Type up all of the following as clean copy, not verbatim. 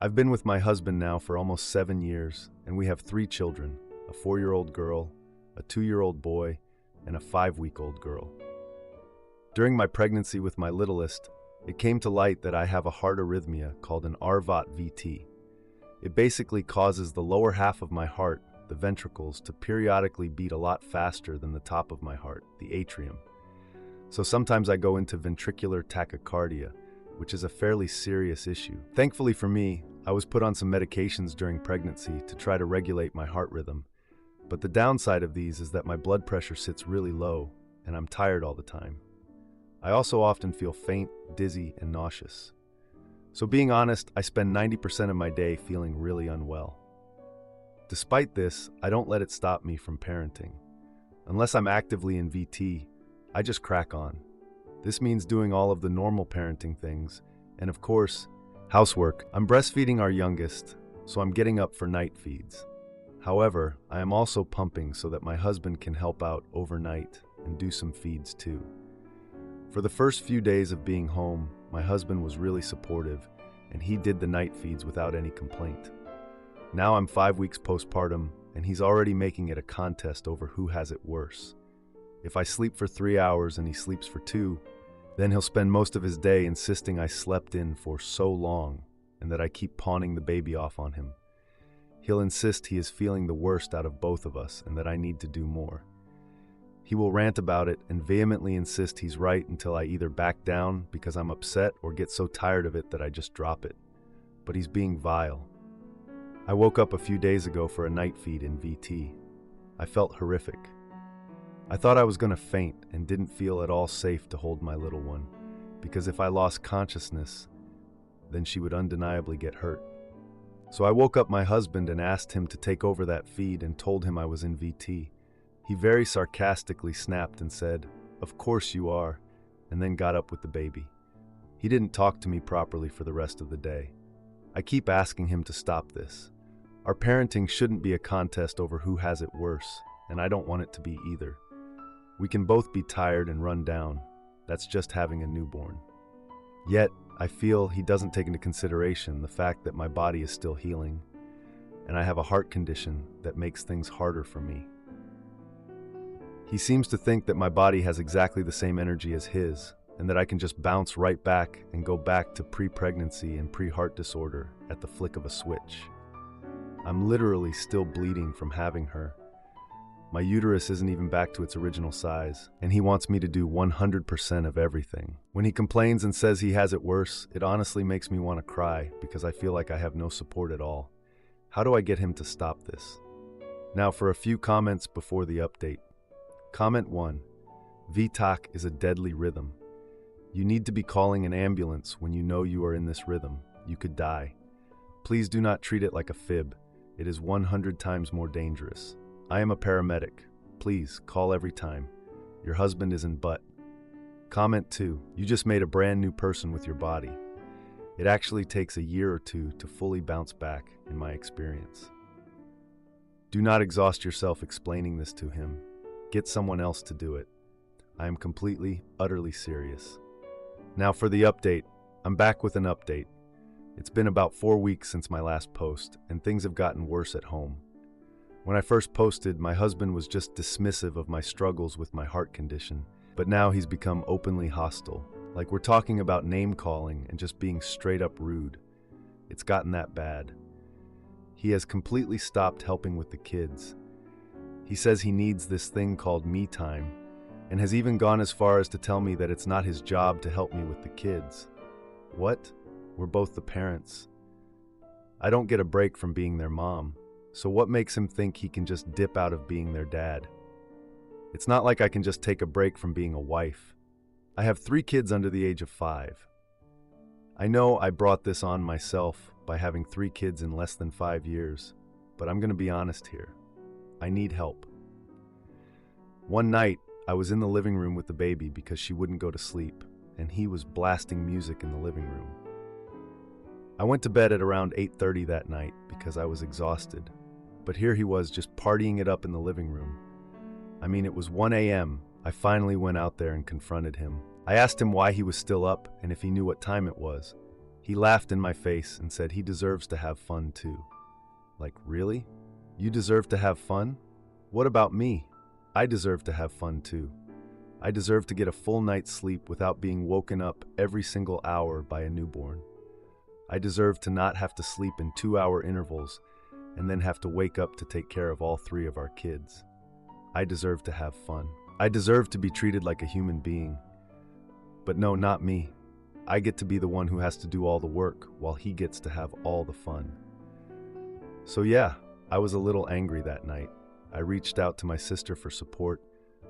I've been with my husband now for almost 7 years, and we have 3 children, a 4-year-old girl, a 2-year-old boy, and a 5-week-old girl. During my pregnancy with my littlest, it came to light that I have a heart arrhythmia called an RVOT VT. It basically causes the lower half of my heart, the ventricles, to periodically beat a lot faster than the top of my heart, the atrium. So sometimes I go into ventricular tachycardia, which is a fairly serious issue. Thankfully for me, I was put on some medications during pregnancy to try to regulate my heart rhythm. But the downside of these is that my blood pressure sits really low, and I'm tired all the time. I also often feel faint, dizzy, and nauseous. So being honest, I spend 90% of my day feeling really unwell. Despite this, I don't let it stop me from parenting. Unless I'm actively in VT, I just crack on. This means doing all of the normal parenting things, and of course, housework. I'm breastfeeding our youngest, so I'm getting up for night feeds. However, I am also pumping so that my husband can help out overnight and do some feeds too. For the first few days of being home, my husband was really supportive, and he did the night feeds without any complaint. Now I'm 5 weeks postpartum, and he's already making it a contest over who has it worse. If I sleep for 3 hours and he sleeps for 2, then he'll spend most of his day insisting I slept in for so long and that I keep pawning the baby off on him. He'll insist he is feeling the worst out of both of us and that I need to do more. He will rant about it and vehemently insist he's right until I either back down because I'm upset or get so tired of it that I just drop it. But he's being vile. I woke up a few days ago for a night feed in VT. I felt horrific. I thought I was going to faint and didn't feel at all safe to hold my little one, because if I lost consciousness, then she would undeniably get hurt. So I woke up my husband and asked him to take over that feed and told him I was in VT. He very sarcastically snapped and said, "Of course you are," and then got up with the baby. He didn't talk to me properly for the rest of the day. I keep asking him to stop this. Our parenting shouldn't be a contest over who has it worse, and I don't want it to be either. We can both be tired and run down. That's just having a newborn. Yet, I feel he doesn't take into consideration the fact that my body is still healing, and I have a heart condition that makes things harder for me. He seems to think that my body has exactly the same energy as his, and that I can just bounce right back and go back to pre-pregnancy and pre-heart disorder at the flick of a switch. I'm literally still bleeding from having her. My uterus isn't even back to its original size, and he wants me to do 100% of everything. When he complains and says he has it worse, it honestly makes me want to cry because I feel like I have no support at all. How do I get him to stop this? Now for a few comments before the update. Comment 1. VTAC is a deadly rhythm. You need to be calling an ambulance when you know you are in this rhythm. You could die. Please do not treat it like a fib. It is 100 times more dangerous. I am a paramedic. Please, call every time. Your husband is in butt. Comment 2. You just made a brand new person with your body. It actually takes a year or 2 to fully bounce back, in my experience. Do not exhaust yourself explaining this to him. Get someone else to do it. I am completely, utterly serious. Now for the update. I'm back with an update. It's been about 4 weeks since my last post, and things have gotten worse at home. When I first posted, my husband was just dismissive of my struggles with my heart condition, but now he's become openly hostile. Like we're talking about name-calling and just being straight up rude. It's gotten that bad. He has completely stopped helping with the kids. He says he needs this thing called me time, and has even gone as far as to tell me that it's not his job to help me with the kids. What? We're both the parents. I don't get a break from being their mom, so what makes him think he can just dip out of being their dad? It's not like I can just take a break from being a wife. I have 3 kids under the age of 5. I know I brought this on myself by having 3 kids in less than 5 years, but I'm going to be honest here. I need help. One night, I was in the living room with the baby because she wouldn't go to sleep, and he was blasting music in the living room. I went to bed at around 8:30 that night because I was exhausted, but here he was just partying it up in the living room. I mean, it was 1 a.m. I finally went out there and confronted him. I asked him why he was still up and if he knew what time it was. He laughed in my face and said he deserves to have fun too. Like, really? You deserve to have fun? What about me? I deserve to have fun too. I deserve to get a full night's sleep without being woken up every single hour by a newborn. I deserve to not have to sleep in 2-hour intervals and then have to wake up to take care of all 3 of our kids. I deserve to have fun. I deserve to be treated like a human being. But no, not me. I get to be the one who has to do all the work while he gets to have all the fun. So yeah, I was a little angry that night. I reached out to my sister for support.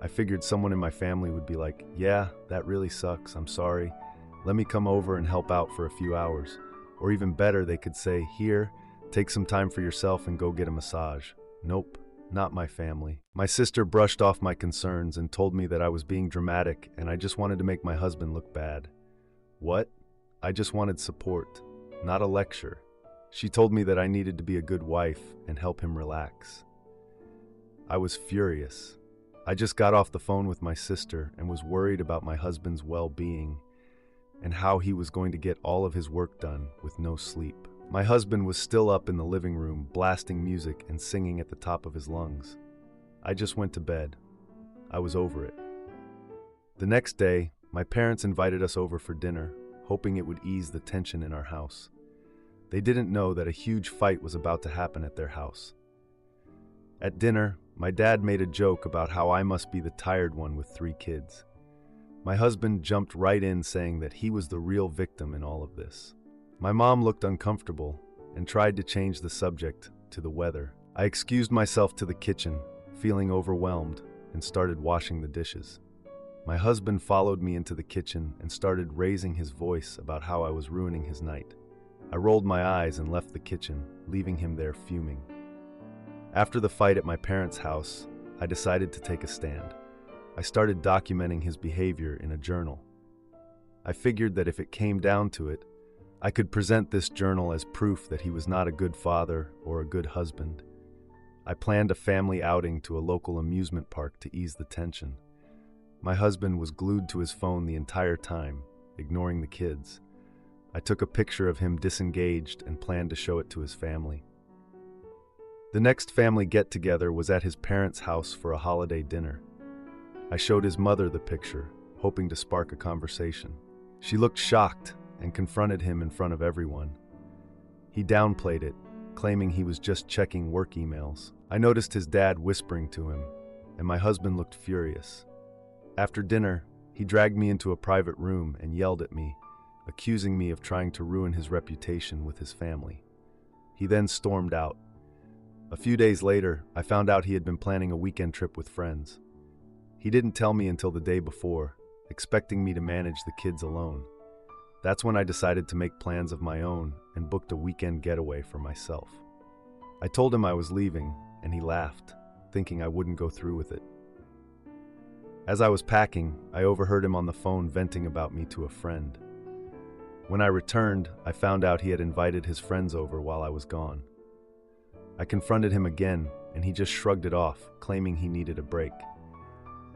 I figured someone in my family would be like, yeah, that really sucks, I'm sorry. Let me come over and help out for a few hours. Or even better, they could say, here, take some time for yourself and go get a massage. Nope, not my family. My sister brushed off my concerns and told me that I was being dramatic and I just wanted to make my husband look bad. What? I just wanted support, not a lecture. She told me that I needed to be a good wife and help him relax. I was furious. I just got off the phone with my sister and was worried about my husband's well-being and how he was going to get all of his work done with no sleep. My husband was still up in the living room, blasting music and singing at the top of his lungs. I just went to bed. I was over it. The next day, my parents invited us over for dinner, hoping it would ease the tension in our house. They didn't know that a huge fight was about to happen at their house. At dinner, my dad made a joke about how I must be the tired one with 3 kids. My husband jumped right in saying that he was the real victim in all of this. My mom looked uncomfortable and tried to change the subject to the weather. I excused myself to the kitchen, feeling overwhelmed, and started washing the dishes. My husband followed me into the kitchen and started raising his voice about how I was ruining his night. I rolled my eyes and left the kitchen, leaving him there fuming. After the fight at my parents' house, I decided to take a stand. I started documenting his behavior in a journal. I figured that if it came down to it, I could present this journal as proof that he was not a good father or a good husband. I planned a family outing to a local amusement park to ease the tension. My husband was glued to his phone the entire time, ignoring the kids. I took a picture of him disengaged and planned to show it to his family. The next family get-together was at his parents' house for a holiday dinner. I showed his mother the picture, hoping to spark a conversation. She looked shocked and confronted him in front of everyone. He downplayed it, claiming he was just checking work emails. I noticed his dad whispering to him, and my husband looked furious. After dinner, he dragged me into a private room and yelled at me, accusing me of trying to ruin his reputation with his family. He then stormed out. A few days later, I found out he had been planning a weekend trip with friends. He didn't tell me until the day before, expecting me to manage the kids alone. That's when I decided to make plans of my own and booked a weekend getaway for myself. I told him I was leaving, and he laughed, thinking I wouldn't go through with it. As I was packing, I overheard him on the phone venting about me to a friend. When I returned, I found out he had invited his friends over while I was gone. I confronted him again, and he just shrugged it off, claiming he needed a break.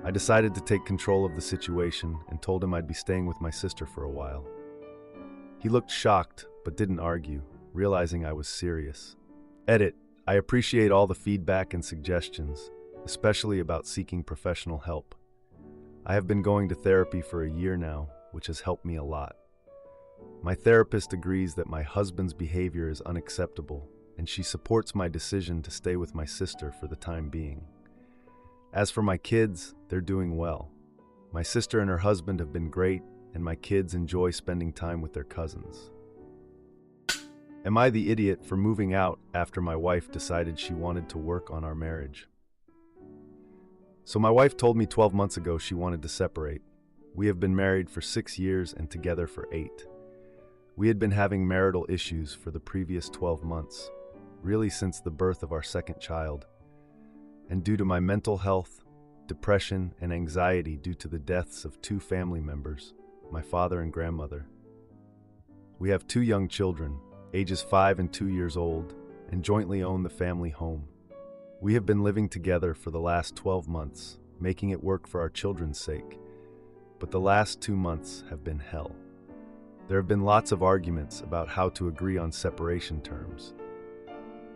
I decided to take control of the situation and told him I'd be staying with my sister for a while. He looked shocked, but didn't argue, realizing I was serious. Edit: I appreciate all the feedback and suggestions, especially about seeking professional help. I have been going to therapy for a year now, which has helped me a lot. My therapist agrees that my husband's behavior is unacceptable, and she supports my decision to stay with my sister for the time being. As for my kids, they're doing well. My sister and her husband have been great, and my kids enjoy spending time with their cousins. Am I the idiot for moving out after my wife decided she wanted to work on our marriage? So my wife told me 12 months ago she wanted to separate. We have been married for 6 years and together for 8. We had been having marital issues for the previous 12 months, really since the birth of our second child. And due to my mental health, depression, and anxiety due to the deaths of 2 family members, my father and grandmother. We have 2 young children, ages 5 and 2 years old, and jointly own the family home. We have been living together for the last 12 months, making it work for our children's sake, but the last 2 months have been hell. There have been lots of arguments about how to agree on separation terms.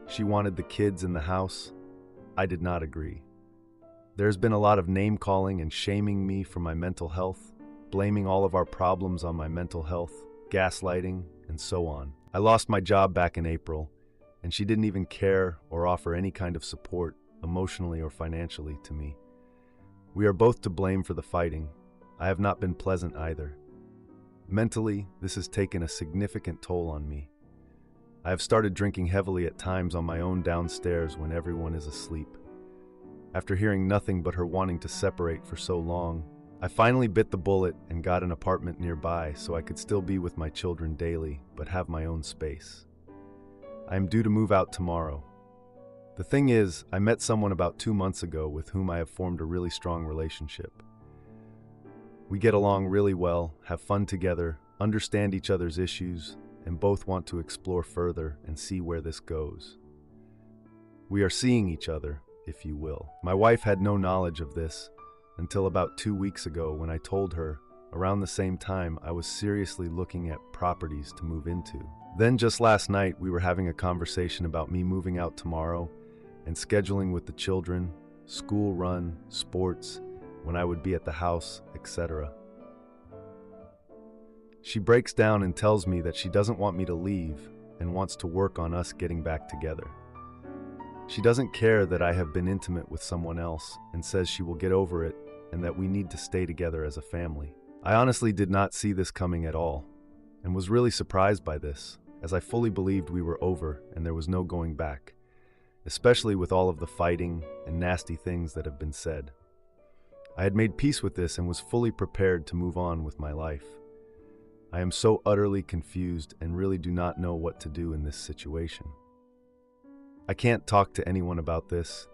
She wanted the kids in the house. I did not agree. There's been a lot of name-calling and shaming me for my mental health, blaming all of our problems on my mental health, gaslighting, and so on. I lost my job back in April, and she didn't even care or offer any kind of support, emotionally or financially, to me. We are both to blame for the fighting. I have not been pleasant either. Mentally, this has taken a significant toll on me. I have started drinking heavily at times on my own downstairs when everyone is asleep. After hearing nothing but her wanting to separate for so long, I finally bit the bullet and got an apartment nearby so I could still be with my children daily, but have my own space. I am due to move out tomorrow. The thing is, I met someone about 2 months ago with whom I have formed a really strong relationship. We get along really well, have fun together, understand each other's issues, and both want to explore further and see where this goes. We are seeing each other, if you will. My wife had no knowledge of this until about 2 weeks ago when I told her, around the same time, I was seriously looking at properties to move into. Then just last night, we were having a conversation about me moving out tomorrow and scheduling with the children, school run, sports, when I would be at the house, etc. She breaks down and tells me that she doesn't want me to leave and wants to work on us getting back together. She doesn't care that I have been intimate with someone else and says she will get over it and that we need to stay together as a family. I honestly did not see this coming at all and was really surprised by this, as I fully believed we were over and there was no going back, especially with all of the fighting and nasty things that have been said. I had made peace with this and was fully prepared to move on with my life. I am so utterly confused and really do not know what to do in this situation. I can't talk to anyone about this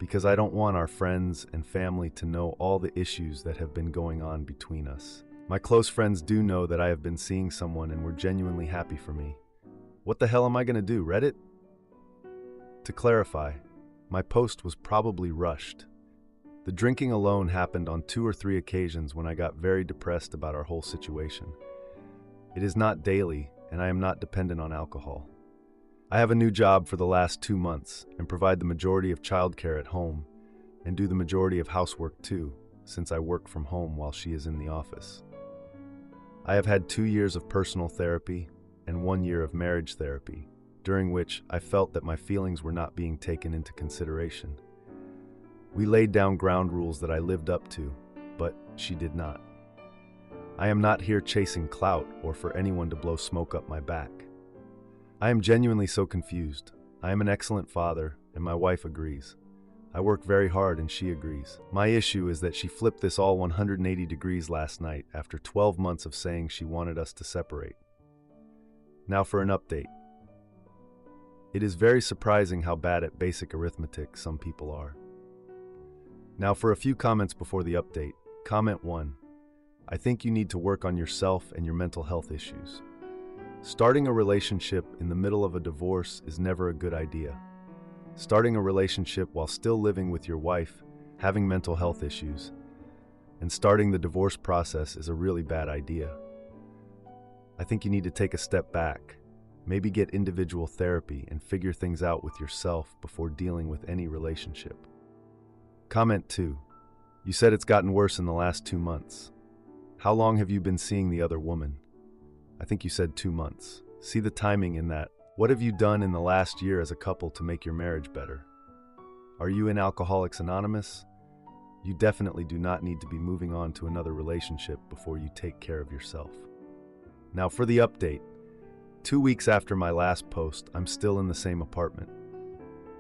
because I don't want our friends and family to know all the issues that have been going on between us. My close friends do know that I have been seeing someone and were genuinely happy for me. What the hell am I going to do, Reddit? To clarify, my post was probably rushed. The drinking alone happened on 2 or 3 occasions when I got very depressed about our whole situation. It is not daily, and I am not dependent on alcohol. I have a new job for the last 2 months and provide the majority of childcare at home and do the majority of housework too, since I work from home while she is in the office. I have had 2 years of personal therapy and 1 year of marriage therapy, during which I felt that my feelings were not being taken into consideration. We laid down ground rules that I lived up to, but she did not. I am not here chasing clout or for anyone to blow smoke up my back. I am genuinely so confused. I am an excellent father, and my wife agrees. I work very hard and she agrees. My issue is that she flipped this all 180 degrees last night after 12 months of saying she wanted us to separate. Now for an update. It is very surprising how bad at basic arithmetic some people are. Now for a few comments before the update. Comment 1. I think you need to work on yourself and your mental health issues. Starting a relationship in the middle of a divorce is never a good idea. Starting a relationship while still living with your wife, having mental health issues, and starting the divorce process is a really bad idea. I think you need to take a step back, maybe get individual therapy and figure things out with yourself before dealing with any relationship. Comment 2. You said it's gotten worse in the last 2 months. How long have you been seeing the other woman? I think you said 2 months. See the timing in that. What have you done in the last year as a couple to make your marriage better? Are you in Alcoholics Anonymous? You definitely do not need to be moving on to another relationship before you take care of yourself. Now for the update. 2 weeks after my last post, I'm still in the same apartment.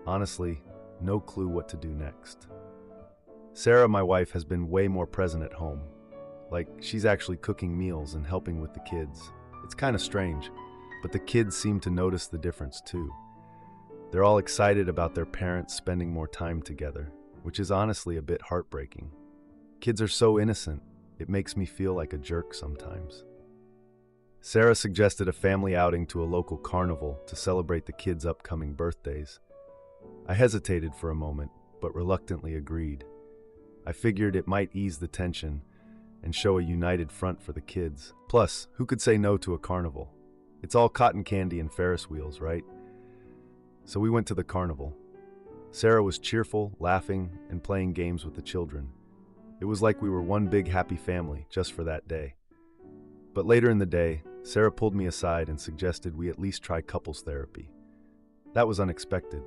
Honestly, no clue what to do next. Sarah, my wife, has been way more present at home. Like, she's actually cooking meals and helping with the kids. It's kind of strange, but the kids seem to notice the difference too. They're all excited about their parents spending more time together, which is honestly a bit heartbreaking. Kids are so innocent, it makes me feel like a jerk sometimes. Sarah suggested a family outing to a local carnival to celebrate the kids' upcoming birthdays. I hesitated for a moment, but reluctantly agreed. I figured it might ease the tension, and show a united front for the kids. Plus, who could say no to a carnival? It's all cotton candy and Ferris wheels, right? So we went to the carnival. Sarah was cheerful, laughing, and playing games with the children. It was like we were one big happy family just for that day. But later in the day, Sarah pulled me aside and suggested we at least try couples therapy. That was unexpected.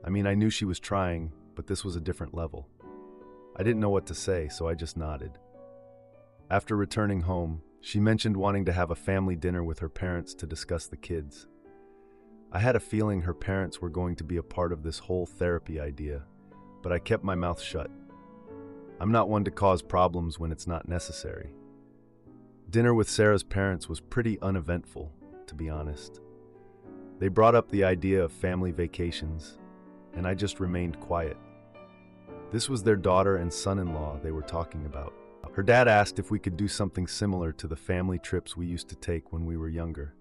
I mean, I knew she was trying, but this was a different level. I didn't know what to say, so I just nodded. After returning home, she mentioned wanting to have a family dinner with her parents to discuss the kids. I had a feeling her parents were going to be a part of this whole therapy idea, but I kept my mouth shut. I'm not one to cause problems when it's not necessary. Dinner with Sarah's parents was pretty uneventful, to be honest. They brought up the idea of family vacations, and I just remained quiet. This was their daughter and son-in-law they were talking about. Her dad asked if we could do something similar to the family trips we used to take when we were younger.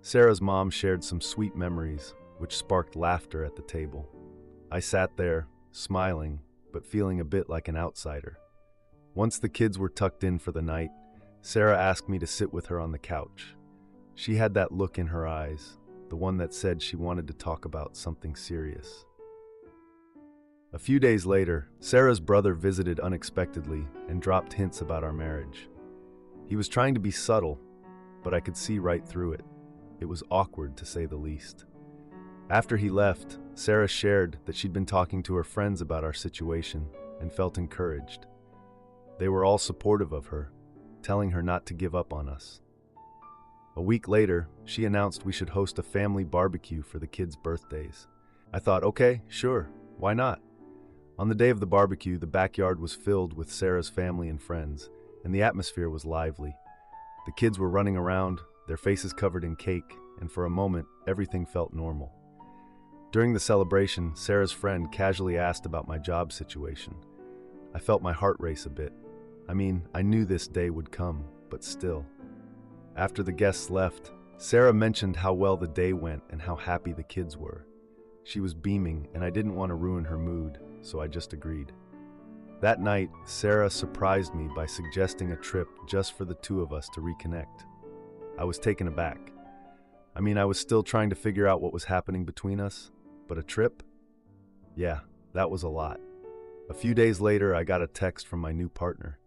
Sarah's mom shared some sweet memories, which sparked laughter at the table. I sat there, smiling, but feeling a bit like an outsider. Once the kids were tucked in for the night, Sarah asked me to sit with her on the couch. She had that look in her eyes, the one that said she wanted to talk about something serious. A few days later, Sarah's brother visited unexpectedly and dropped hints about our marriage. He was trying to be subtle, but I could see right through it. It was awkward, to say the least. After he left, Sarah shared that she'd been talking to her friends about our situation and felt encouraged. They were all supportive of her, telling her not to give up on us. A week later, she announced we should host a family barbecue for the kids' birthdays. I thought, okay, sure, why not? On the day of the barbecue, the backyard was filled with Sarah's family and friends, and the atmosphere was lively. The kids were running around, their faces covered in cake, and for a moment, everything felt normal. During the celebration, Sarah's friend casually asked about my job situation. I felt my heart race a bit. I mean, I knew this day would come, but still. After the guests left, Sarah mentioned how well the day went and how happy the kids were. She was beaming, and I didn't want to ruin her mood, so I just agreed. That night, Sarah surprised me by suggesting a trip just for the two of us to reconnect. I was taken aback. I mean, I was still trying to figure out what was happening between us, but a trip? Yeah, that was a lot. A few days later, I got a text from my new partner.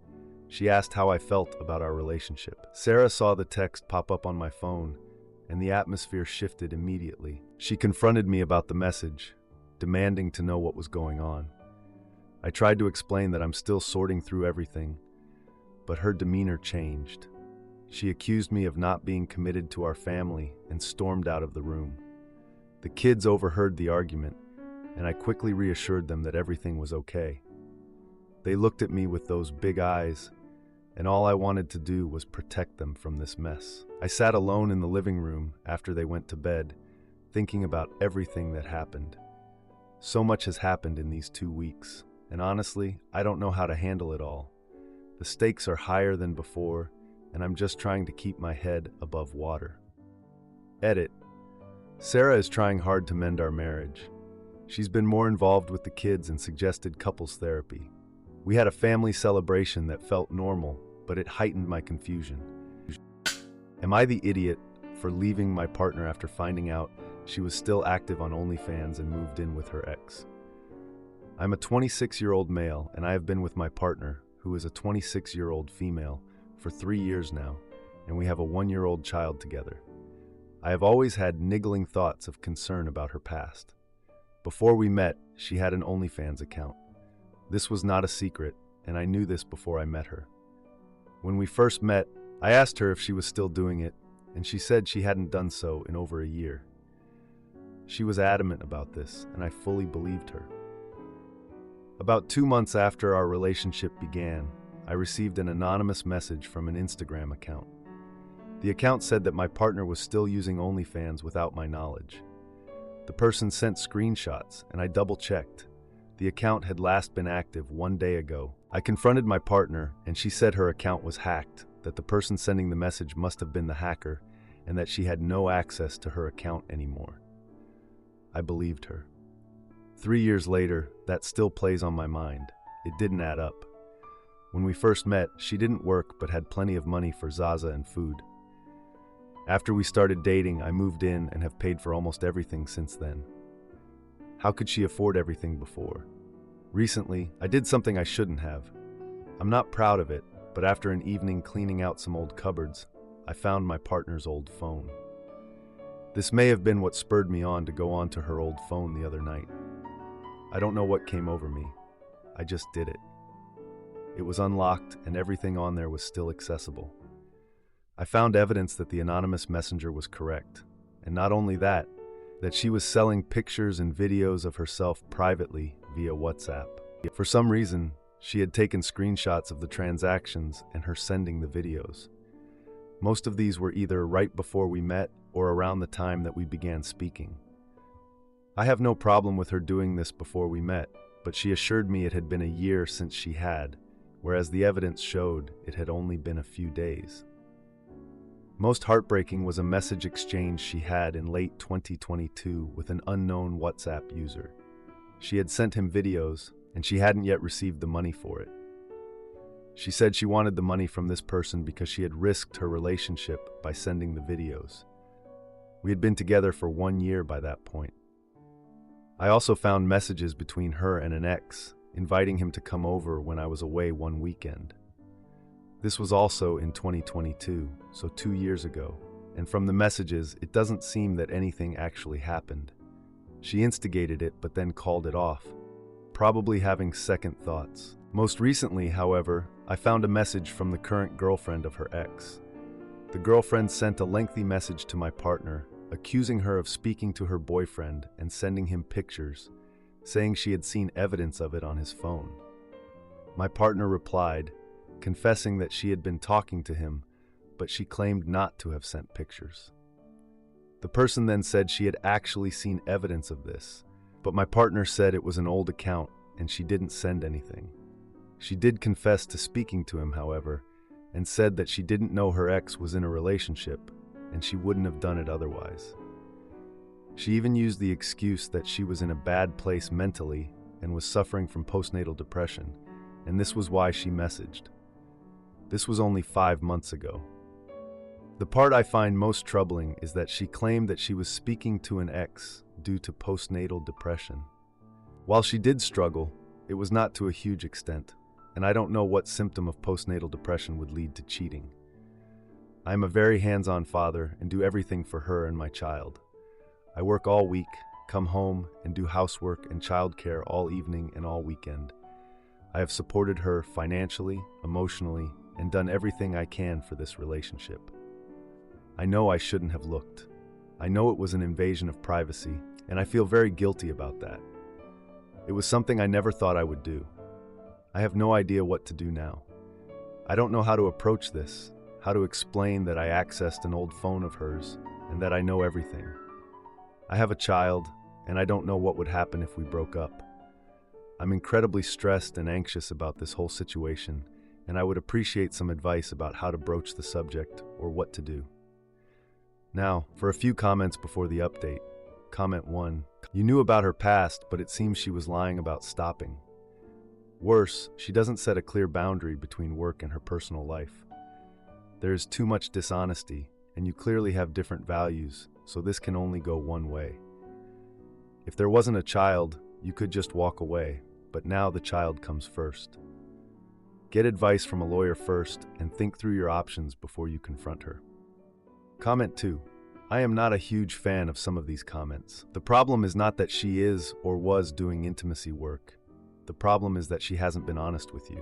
She asked how I felt about our relationship. Sarah saw the text pop up on my phone, and the atmosphere shifted immediately. She confronted me about the message, demanding to know what was going on. I tried to explain that I'm still sorting through everything, but her demeanor changed. She accused me of not being committed to our family and stormed out of the room. The kids overheard the argument, and I quickly reassured them that everything was okay. They looked at me with those big eyes, and all I wanted to do was protect them from this mess. I sat alone in the living room after they went to bed, thinking about everything that happened. So much has happened in these 2 weeks, and honestly, I don't know how to handle it all. The stakes are higher than before, and I'm just trying to keep my head above water. Edit. Sarah is trying hard to mend our marriage. She's been more involved with the kids and suggested couples therapy. We had a family celebration that felt normal, but it heightened my confusion. Am I the idiot for leaving my partner after finding out she was still active on OnlyFans and moved in with her ex? I'm a 26-year-old male, and I have been with my partner, who is a 26-year-old female, for 3 years now, and we have a 1-year-old child together. I have always had niggling thoughts of concern about her past. Before we met, she had an OnlyFans account. This was not a secret, and I knew this before I met her. When we first met, I asked her if she was still doing it, and she said she hadn't done so in over a year. She was adamant about this, and I fully believed her. About 2 months after our relationship began, I received an anonymous message from an Instagram account. The account said that my partner was still using OnlyFans without my knowledge. The person sent screenshots, and I double-checked. The account had last been active 1 day ago. I confronted my partner, and she said her account was hacked, that the person sending the message must have been the hacker, and that she had no access to her account anymore. I believed her. 3 years later, that still plays on my mind. It didn't add up. When we first met, she didn't work but had plenty of money for Zaza and food. After we started dating, I moved in and have paid for almost everything since then. How could she afford everything before? Recently, I did something I shouldn't have. I'm not proud of it, but after an evening cleaning out some old cupboards, I found my partner's old phone. This may have been what spurred me on to go onto her old phone the other night. I don't know what came over me. I just did it. It was unlocked and everything on there was still accessible. I found evidence that the anonymous messenger was correct, and not only that she was selling pictures and videos of herself privately via WhatsApp. For some reason, she had taken screenshots of the transactions and her sending the videos. Most of these were either right before we met or around the time that we began speaking. I have no problem with her doing this before we met, but she assured me it had been a year since she had, whereas the evidence showed it had only been a few days. Most heartbreaking was a message exchange she had in late 2022 with an unknown WhatsApp user. She had sent him videos, and she hadn't yet received the money for it. She said she wanted the money from this person because she had risked her relationship by sending the videos. We had been together for 1 year by that point. I also found messages between her and an ex, inviting him to come over when I was away one weekend. This was also in 2022, so 2 years ago, and from the messages, it doesn't seem that anything actually happened. She instigated it but then called it off, probably having second thoughts. Most recently, however, I found a message from the current girlfriend of her ex. The girlfriend sent a lengthy message to my partner, accusing her of speaking to her boyfriend and sending him pictures, saying she had seen evidence of it on his phone. My partner replied, confessing that she had been talking to him, but she claimed not to have sent pictures. The person then said she had actually seen evidence of this, but my partner said it was an old account and she didn't send anything. She did confess to speaking to him, however, and said that she didn't know her ex was in a relationship and she wouldn't have done it otherwise. She even used the excuse that she was in a bad place mentally and was suffering from postnatal depression, and this was why she messaged. This was only 5 months ago. The part I find most troubling is that she claimed that she was speaking to an ex due to postnatal depression. While she did struggle, it was not to a huge extent, and I don't know what symptom of postnatal depression would lead to cheating. I am a very hands-on father and do everything for her and my child. I work all week, come home, and do housework and childcare all evening and all weekend. I have supported her financially, emotionally, and done everything I can for this relationship. I know I shouldn't have looked. I know it was an invasion of privacy, and I feel very guilty about that. It was something I never thought I would do. I have no idea what to do now. I don't know how to approach this, how to explain that I accessed an old phone of hers and that I know everything. I have a child, and I don't know what would happen if we broke up. I'm incredibly stressed and anxious about this whole situation, and I would appreciate some advice about how to broach the subject or what to do. Now, for a few comments before the update. Comment 1. You knew about her past, but it seems she was lying about stopping. Worse, she doesn't set a clear boundary between work and her personal life. There is too much dishonesty, and you clearly have different values, so this can only go one way. If there wasn't a child, you could just walk away, but now the child comes first. Get advice from a lawyer first and think through your options before you confront her. Comment 2. I am not a huge fan of some of these comments. The problem is not that she is or was doing intimacy work. The problem is that she hasn't been honest with you.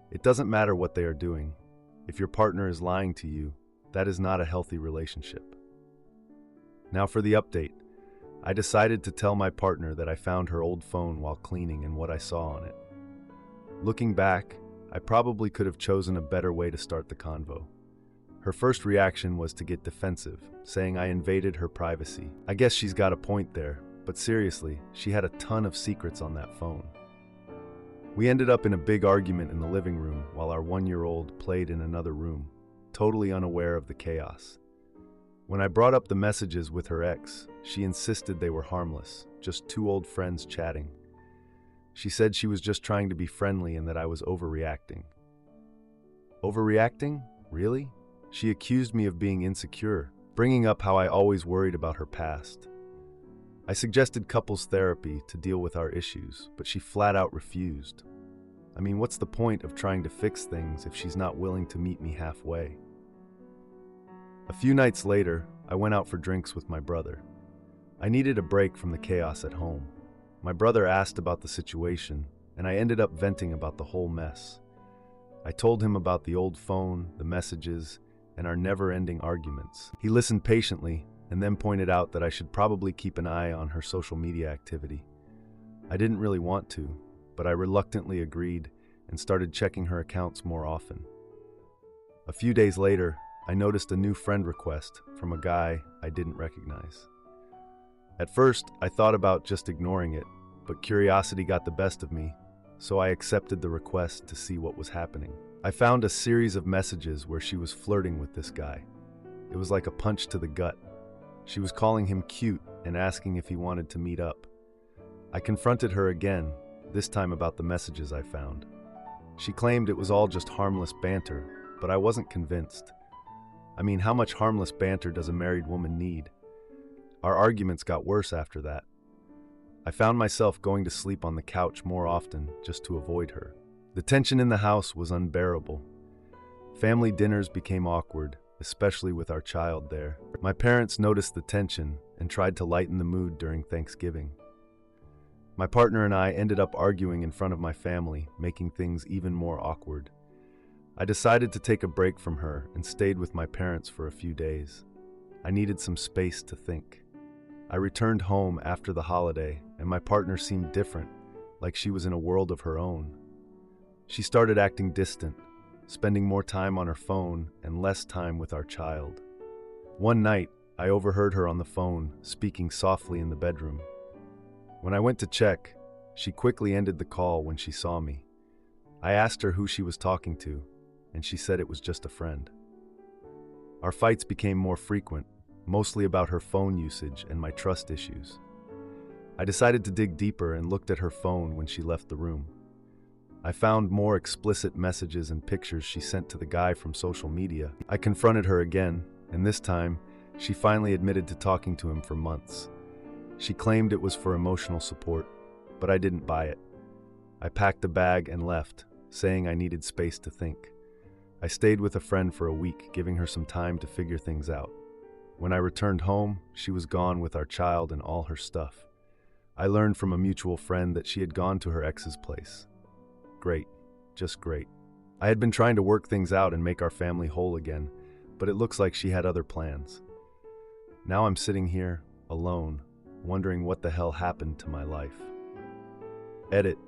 It doesn't matter what they are doing. If your partner is lying to you, that is not a healthy relationship. Now for the update. I decided to tell my partner that I found her old phone while cleaning and what I saw on it. Looking back, I probably could have chosen a better way to start the convo. Her first reaction was to get defensive, saying I invaded her privacy. I guess she's got a point there, but seriously, she had a ton of secrets on that phone. We ended up in a big argument in the living room while our 1-year-old played in another room, totally unaware of the chaos. When I brought up the messages with her ex, she insisted they were harmless, just 2 old friends chatting. She said she was just trying to be friendly and that I was overreacting. Overreacting? Really? She accused me of being insecure, bringing up how I always worried about her past. I suggested couples therapy to deal with our issues, but she flat out refused. I mean, what's the point of trying to fix things if she's not willing to meet me halfway? A few nights later, I went out for drinks with my brother. I needed a break from the chaos at home. My brother asked about the situation, and I ended up venting about the whole mess. I told him about the old phone, the messages, and our never-ending arguments. He listened patiently, and then pointed out that I should probably keep an eye on her social media activity. I didn't really want to, but I reluctantly agreed and started checking her accounts more often. A few days later, I noticed a new friend request from a guy I didn't recognize. At first, I thought about just ignoring it, but curiosity got the best of me, so I accepted the request to see what was happening. I found a series of messages where she was flirting with this guy. It was like a punch to the gut. She was calling him cute and asking if he wanted to meet up. I confronted her again, this time about the messages I found. She claimed it was all just harmless banter, but I wasn't convinced. I mean, how much harmless banter does a married woman need? Our arguments got worse after that. I found myself going to sleep on the couch more often just to avoid her. The tension in the house was unbearable. Family dinners became awkward, especially with our child there. My parents noticed the tension and tried to lighten the mood during Thanksgiving. My partner and I ended up arguing in front of my family, making things even more awkward. I decided to take a break from her and stayed with my parents for a few days. I needed some space to think. I returned home after the holiday, and my partner seemed different, like she was in a world of her own. She started acting distant, spending more time on her phone and less time with our child. One night, I overheard her on the phone, speaking softly in the bedroom. When I went to check, she quickly ended the call when she saw me. I asked her who she was talking to, and she said it was just a friend. Our fights became more frequent, mostly about her phone usage and my trust issues. I decided to dig deeper and looked at her phone when she left the room. I found more explicit messages and pictures she sent to the guy from social media. I confronted her again, and this time, she finally admitted to talking to him for months. She claimed it was for emotional support, but I didn't buy it. I packed a bag and left, saying I needed space to think. I stayed with a friend for a week, giving her some time to figure things out. When I returned home, she was gone with our child and all her stuff. I learned from a mutual friend that she had gone to her ex's place. Great, just great. I had been trying to work things out and make our family whole again, but it looks like she had other plans. Now I'm sitting here, alone, wondering what the hell happened to my life. Edit.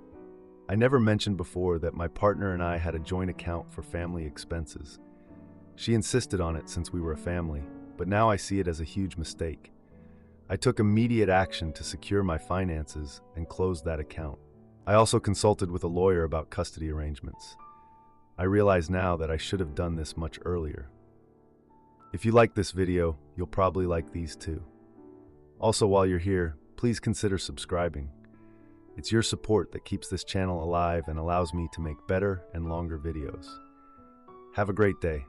I never mentioned before that my partner and I had a joint account for family expenses. She insisted on it since we were a family, but now I see it as a huge mistake. I took immediate action to secure my finances and closed that account. I also consulted with a lawyer about custody arrangements. I realize now that I should have done this much earlier. If you like this video, you'll probably like these too. Also, while you're here, please consider subscribing. It's your support that keeps this channel alive and allows me to make better and longer videos. Have a great day.